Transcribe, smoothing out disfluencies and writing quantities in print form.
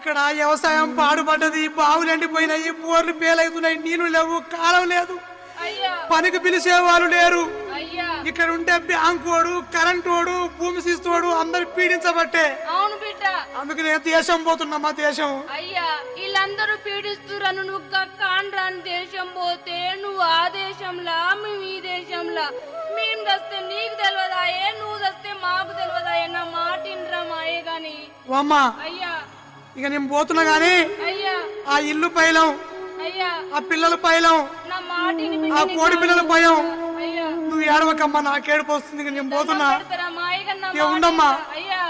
ఇక్కడ వ్యవసాయం పాడుపడ్డది, బావులు ఎండిపోయినాయి, బోర్లు పేలవుతున్నాయి, నీళ్లు లేవు, కాలం లేదు, పనికి పిలిచే వాళ్ళు లేరు. ఇక్కడ ఉంటే బ్యాంకోడు, కరెంటోడు, భూమి శిస్తోడు అందరు పీడించబట్టే. అవును బిడ్డ, అందుకు నేను దేశం పోతున్నా. మా దేశం అయ్యా వీళ్ళందరూ పీడిస్తురను నువ్వు కాండ్రాని దేశం పోతే నువ్వు ఆ దేశంలా మేము ఈ దేశంలా. మేము దస్తే నీకు తెలియదాయే, నువ్వు దస్తే మాకు తెలియదాయే. నా మాట ఇంద్రా మాయే గాని అమ్మా. అయ్యా ఇక నేను పోతున్నా గాని అయ్యా ఆ ఇల్లు పైలం, అయ్యా ఆ పిల్లల పైలం, నా మాటిని ఆ కోడి పిల్లల భయం. అయ్యా నువ్వు ఏడవకమ్మా, నాకేడుపు వస్తుంది. నేను పోతున్నా. మాయగా ఉండమ్మా. అయ్యా